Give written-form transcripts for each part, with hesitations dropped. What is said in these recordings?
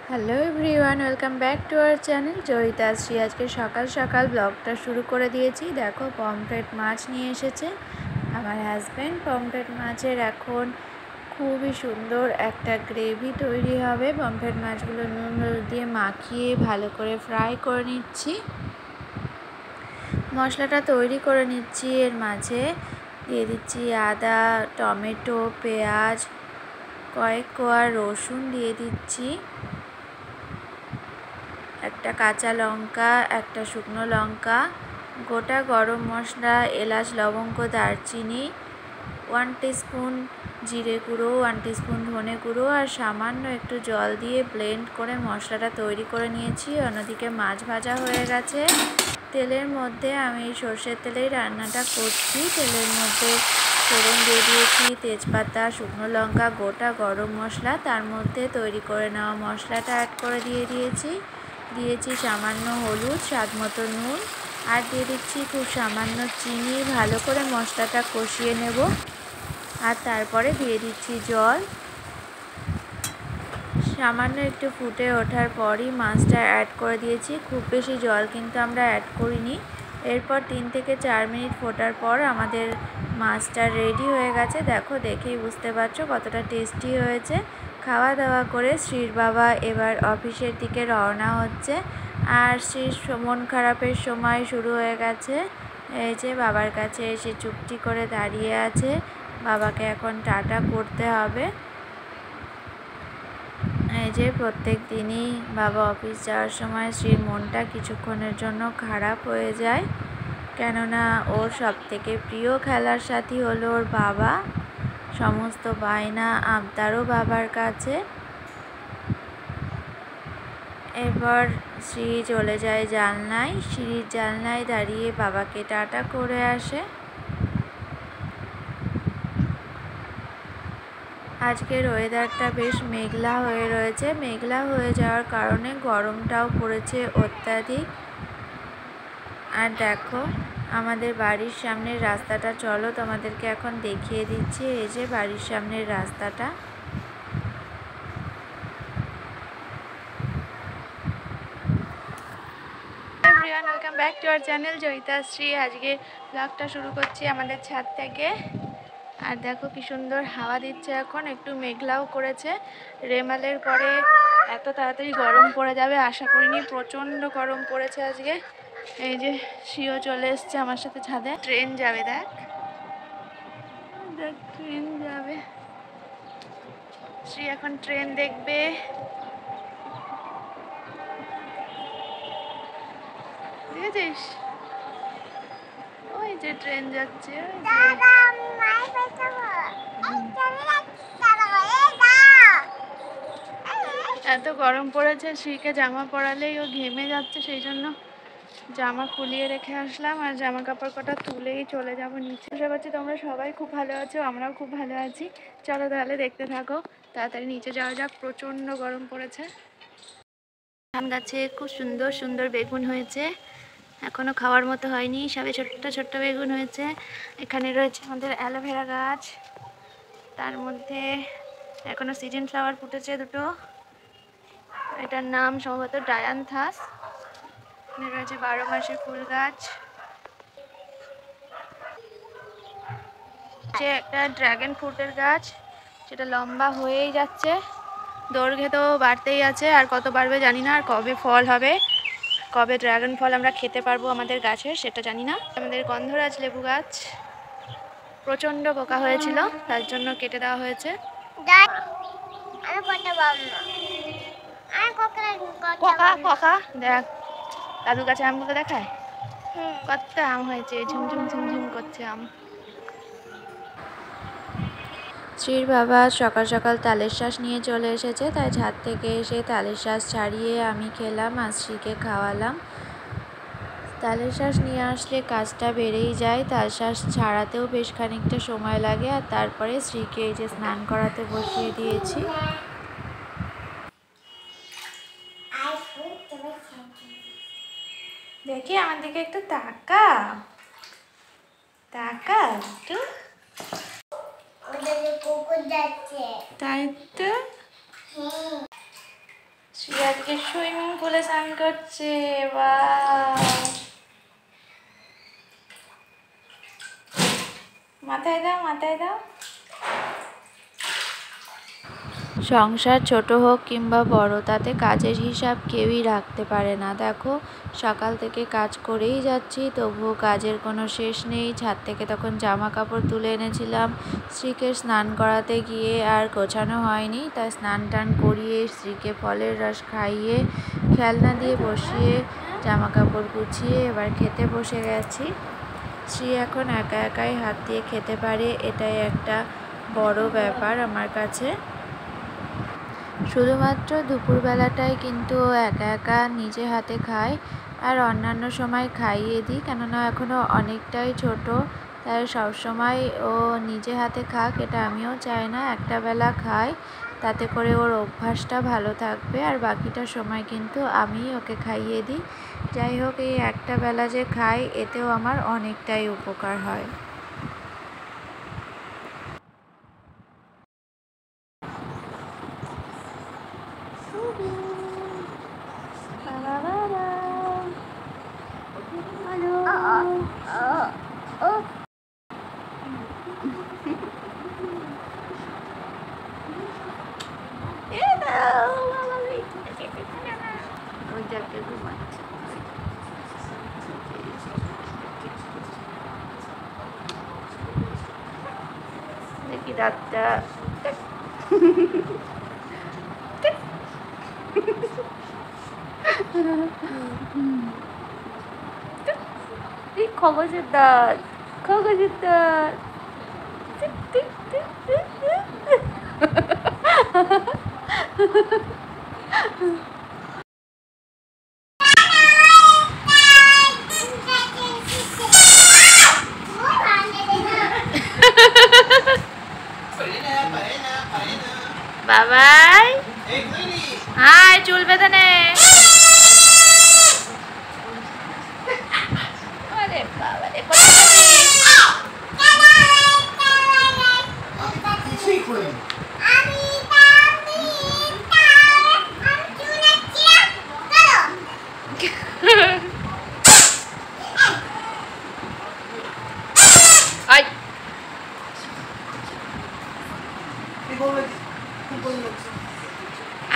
Hello everyone, welcome back to our channel Joyitashree. আজকে সকাল সকাল ব্লগটা শুরু করে দিয়েছি। দেখো, পমফ্রেট মাছ নিয়ে এসেছে আমার হাজব্যান্ড। পমফ্রেট মাছের এখন খুবই সুন্দর একটা গ্রেভি তৈরি হবে। পমফ্রেট মাছগুলো নুন হলুদ দিয়ে মাখিয়ে ভালো করে ফ্রাই করে নিচ্ছি। মশলাটা তৈরি করে নিচ্ছি। এর মাঝে দিয়ে দিচ্ছি আদা, টমেটো, পেঁয়াজ, কয়েক কোয়া রসুন দিয়ে দিচ্ছি, একটা কাঁচা লঙ্কা, একটা শুকনো লঙ্কা, গোটা গরম মশলা, এলাচ, লবঙ্গ, দারচিনি, 1 টিস্পুন জিরে গুঁড়ো, 1 টিস্পুন ধনে গুঁড়ো আর সামান্য একটু জল দিয়ে ব্লেন্ড করে মশলাটা তৈরি করে নিয়েছি। অন্যদিকে মাছ ভাজা হয়ে গেছে। তেলের মধ্যে আমি সর্ষের তেলেই রান্নাটা করছি। তেলের মধ্যে ফোড়ন দিয়ে দিয়েছি, তেজপাতা, শুকনো লঙ্কা, গোটা গরম মশলা, তার মধ্যে তৈরি করে নেওয়া মশলাটা অ্যাড করে দিয়েছি সামান্য হলুদ, স্বাদ মতো নুন আর দিয়ে দিচ্ছি খুব সামান্য চিনি। ভালো করে মশলাটা কষিয়ে নেব আর তারপরে দিয়ে দিচ্ছি জল। সামান্য একটু ফুটে ওঠার পরই মাছটা অ্যাড করে দিয়েছি। খুব বেশি জল কিন্তু আমরা অ্যাড করিনি। এরপর 3 থেকে 4 মিনিট ফোটার পর আমাদের মাছটা রেডি হয়ে গেছে। দেখো, দেখেই বুঝতে পারছো কতটা টেস্টি হয়েছে। খাওয়া দাওয়া করে শ্রীর বাবা এবার অফিসের দিকে রওনা হচ্ছে। আর শ্রীর মন খারাপের সময় শুরু হয়ে গেছে। এই যে বাবার কাছে এসে চুপটি করে দাঁড়িয়ে আছে। বাবাকে এখন টাটা করতে হবে। এই যে প্রত্যেক দিনই বাবা অফিস যাওয়ার সময় শ্রীর মনটা কিছুক্ষণের জন্য খারাপ হয়ে যায়, কেননা ওর সবথেকে প্রিয় খেলার সাথী হলো ওর বাবা। সমস্ত বায়না আবদারও বাবার কাছে। এবার শ্রী চলে যায় জানলায়। সিঁড়ির জানলায় দাঁড়িয়ে বাবাকে টাটা করে আসে। আজকের ওয়েদারটা বেশ মেঘলা হয়ে রয়েছে। মেঘলা হয়ে যাওয়ার কারণে গরমটাও পড়েছে অত্যাধিক। আর দেখো, আমাদের বাড়ির সামনের রাস্তাটা, চলো তোমাদেরকে এখন দেখিয়ে দিচ্ছি। এই যে বাড়ির সামনের রাস্তাটা। Everyone, welcome back to our channel Joyitashree. আজকে ব্লগটা শুরু করছি আমাদের ছাদ থেকে। আর দেখো কি সুন্দর হাওয়া দিচ্ছে। এখন একটু মেঘলাও করেছে। রেমালের পরে এত তাড়াতাড়ি গরম পড়ে যাবে আশা করিনি। প্রচণ্ড গরম পড়েছে আজকে। এই যে শ্রীও চলে এসছে আমার সাথে ছাদে। ট্রেন যাবে, দেখ দেখ ট্রেন যাবে। শ্রী এখন ট্রেন দেখবে। দেখেছিস, ওই যে ট্রেন যাচ্ছে। এত গরম পড়েছে, শ্রীকে জামা পরালেই ও ঘেমে যাচ্ছে, সেই জন্য জামা খুলিয়ে রেখে আসলাম। আর জামা কাপড় কটা তুলেই চলে যাব নিচে। আশা করছি তোমরা সবাই খুব ভালো আছো, আমরাও খুব ভালো আছি। চলো তাহলে দেখতে থাকো। তাড়াতাড়ি নিচে যাওয়া যাক, প্রচণ্ড গরম পড়েছে। ধান গাছে খুব সুন্দর সুন্দর বেগুন হয়েছে, এখনো খাওয়ার মতো হয়নি, সবে ছোট্ট ছোট্ট বেগুন হয়েছে। এখানে রয়েছে আমাদের অ্যালোভেরা গাছ, তার মধ্যে এখনো সিজন ফ্লাওয়ার ফুটেছে দুটো। এটার নাম সম্ভবত ডায়ান্থাস। এখানে রয়েছে 12 মাসের ফুল গাছ। যে একটা ড্রাগন ফ্রুটের গাছ, সেটা লম্বা হয়েই যাচ্ছে, দৈর্ঘ্যে তো বাড়তেই আছে। আর কত বাড়বে জানি না, আর কবে ফল হবে, কবে ড্রাগন ফল আমরা খেতে পারবো আমাদের গাছের, সেটা জানি না। আমাদের গন্ধরাজ লেবু গাছ প্রচণ্ড পোকা হয়েছিল, তার জন্য কেটে দেওয়া হয়েছে। দেখ দাদু গাছে আমগুলো দেখায়, কত আম হয়েছে, ঝুমঝুম ঝুমঝুম করছে আম। শ্রীর বাবা সকাল সকাল তালের শাঁস নিয়ে চলে এসেছে, তাই ছাদ থেকে এসে তালের শাঁস ছাড়িয়ে আমি খেলাম আর শ্রীকে খাওয়ালাম। তালের শাঁস নিয়ে আসলে কাজটা বেড়েই যায়, তাল শাঁস ছাড়াতেও বেশ খানিকটা সময় লাগে। আর তারপরে শ্রীকে এই যে স্নান করাতে বসিয়ে দিয়েছি। দেখি আমার দিকে একটু তাকা, তাকা একটু, তাই তো। শ্রী আজকে সুইমিং পুলে স্নান করছে। বাহ, মাথায় দাও, মাথায় দাও। সংসার ছোট হোক কিংবা বড়, তাতে কাজের হিসাব কেউই রাখতে পারে না। দেখো, সকাল থেকে কাজ করেই যাচ্ছি, তবুও কাজের কোনো শেষ নেই। ছাদ থেকে তখন জামা কাপড় তুলে এনেছিলাম। স্ত্রীকে স্নান করাতে গিয়ে আর গোছানো হয়নি, তাই স্নান টান করিয়ে স্ত্রীকে ফলের রস খাইয়ে খেলনা দিয়ে বসিয়ে জামা কাপড় গুছিয়ে এবার খেতে বসে গেছি। স্ত্রী এখন একা একাই হাত দিয়ে খেতে পারে, এটাই একটা বড় ব্যাপার আমার কাছে। শুধুমাত্র দুপুরবেলাটাই কিন্তু ও একা একা নিজে হাতে খায়, আর অন্যান্য সময় খাইয়ে দিই, কেননা এখনও অনেকটাই ছোট, তাই সবসময় ও নিজে হাতে খাক এটা আমিও চাই না। একটা বেলা খায়, তাতে করে ওর অভ্যাসটা ভালো থাকবে, আর বাকিটা সময় কিন্তু আমিই ওকে খাইয়ে দিই। যাই হোক, এই একটা বেলা যে খায় এতেও আমার অনেকটাই উপকার হয়। দেখি দাঁতটা। খগজের দাঁত, খগজের দাঁত। বাবাই, হাই, চুল বেঁধে নে। আরে বাবা রে,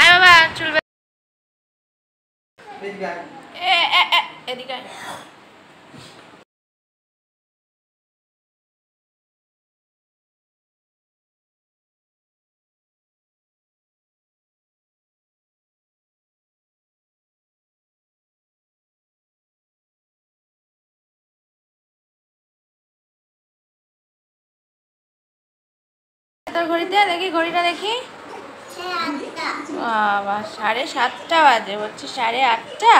আয় বাবা, চুল এদিকে। তোর ঘড়িতে দেখি, ঘড়িটা দেখি। বাবা, 7:30 বাজে, বলছি 8:30।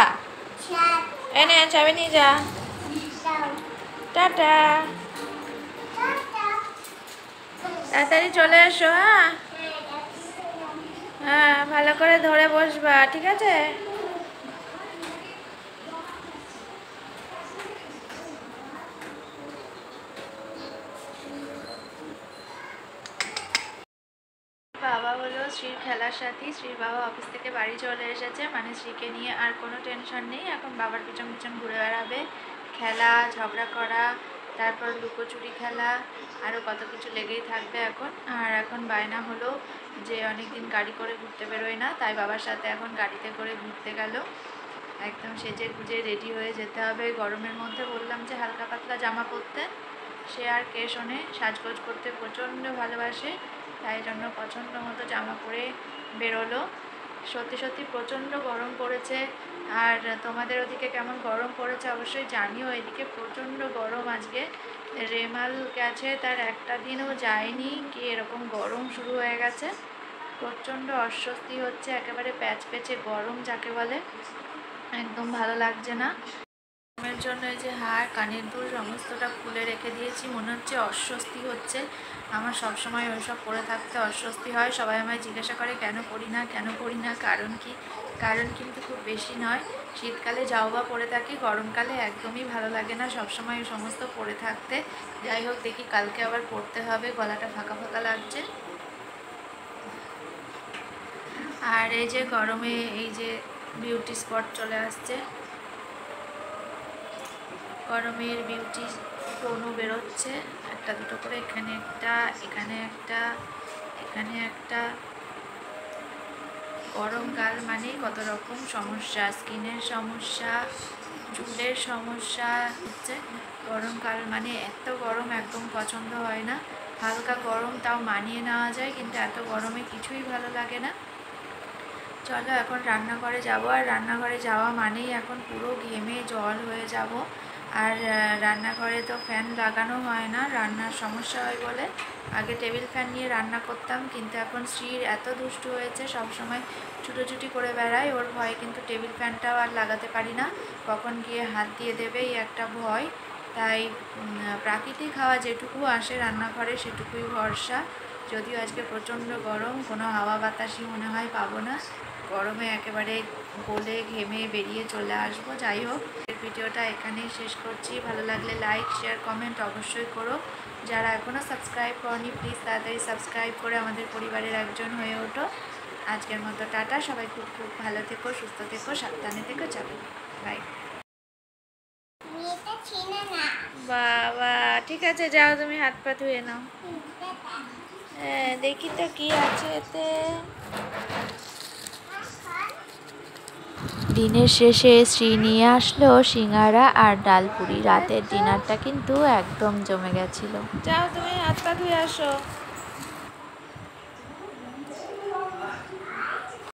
এনে চাবি নিয়ে যা। টাটা, তাড়াতাড়ি চলে এসো। হ্যাঁ হ্যাঁ, ভালো করে ধরে বসবা, ঠিক আছে? বাবা হলো শ্রীর খেলার সাথী। শ্রীর বাবা অফিস থেকে বাড়ি চলে এসেছে, মানে শ্রীকে নিয়ে আর কোনো টেনশন নেই। এখন বাবার পিছন পিছন ঘুরে বেড়াবে, খেলা, ঝগড়া করা, তারপর লুকোচুরি খেলা, আরও কত কিছু লেগেই থাকবে এখন। আর এখন বায়না হলো যে অনেক দিন গাড়ি করে ঘুরতে বেরোয় না, তাই বাবার সাথে এখন গাড়িতে করে ঘুরতে গেল। একদম সেজে গুজে রেডি হয়ে যেতে হবে। গরমের মধ্যে বললাম যে হালকা পাতলা জামা পরতে, সে আর কে শোনে। সাজগোজ করতে প্রচণ্ড ভালোবাসে, তাই জন্য পছন্দ মতো জামা পরে বেরোলো। সত্যি সত্যি প্রচণ্ড গরম পড়েছে। আর তোমাদের ওদিকে কেমন গরম পড়েছে অবশ্যই জানিও। এদিকে প্রচণ্ড গরম। আজকে রেমাল গেছে, তার একটা দিনও যায়নি, কি এরকম গরম শুরু হয়ে গেছে। প্রচণ্ড অস্বস্তি হচ্ছে, একেবারে প্যাচ পেচে গরম যাকে বলে, একদম ভালো লাগছে না। গরমের জন্য এই যে হাড়, কানের দুল সমস্তটা খুলে রেখে দিয়েছি, মনে হচ্ছে অস্বস্তি হচ্ছে। আমার সবসময় ওইসব পরে থাকতে অস্বস্তি হয়। সবাই আমায় জিজ্ঞাসা করে কেন পরি না, কেন পরি না, কারণ কি? কারণ কিন্তু খুব বেশি নয়। শীতকালে যাও বা পরে থাকি, গরমকালে একদমই ভালো লাগে না সবসময় ওই সমস্ত পরে থাকতে। যাই হোক, দেখি কালকে আবার পরতে হবে, গলাটা ফাঁকা ফাঁকা লাগছে। আর এই যে গরমে এই যে বিউটি স্পট চলে আসছে, গরমের বিউটি টোনও বেরোচ্ছে একটা দুটো করে, এখানে একটা, এখানে একটা, এখানে একটা। গরমকাল মানে কত রকম সমস্যা, স্কিনের সমস্যা, চুলের সমস্যা হচ্ছে। গরমকাল মানে এত গরম একদম পছন্দ হয় না, হালকা গরম তাও মানিয়ে নেওয়া যায়, কিন্তু এত গরমে কিছুই ভালো লাগে না। চলো এখন রান্নাঘরে যাব, আর রান্নাঘরে যাওয়া মানেই এখন পুরো ঘেমে জল হয়ে যাব। আর রান্নাঘরে তো ফ্যান লাগানো হয় না, রান্নার সমস্যা হয় বলে। আগে টেবিল ফ্যান নিয়ে রান্না করতাম, কিন্তু এখন শ্রীর এত দুষ্টু হয়েছে, সবসময় ছুটোছুটি করে বেড়ায়, ওর ভয়ে কিন্তু টেবিল ফ্যানটাও আর লাগাতে পারি না, কখন গিয়ে হাত দিয়ে দেবে এই একটা ভয়। তাই প্রাকৃতিক হাওয়া যেটুকু আসে রান্নাঘরে সেটুকুই ভরসা। যদিও আজকে প্রচণ্ড গরম, কোনো হাওয়া বাতাসই মনে হয় পাবো না, গরমে একেবারে গলে ঘেমে বেরিয়ে চলে আসবো। যাই হোক, ভিডিওটা এখানেই শেষ করছি। ভালো লাগলে লাইক শেয়ার কমেন্ট অবশ্যই করো। যারা এখনও সাবস্ক্রাইব করনি প্লিজ তাড়াতাড়ি সাবস্ক্রাইব করে আমাদের পরিবারের একজন হয়ে ওঠো। আজকের মতো টাটা, সবাই খুব খুব ভালো থেকো, সুস্থ থেকো, সাবধানে থেকো, চলো বাই। বাবা ঠিক আছে, যাও তুমি হাত পা ধুয়ে নাও। হ্যাঁ দেখি তো কি আছে এতে। দিনের শেষে শ্রী নিয়ে আসলো সিঙ্গারা আর ডালপুরি, রাতের ডিনারটা কিন্তু একদম জমে গেছিলো। যাও তুমি হাত পা ধুয়ে আসো।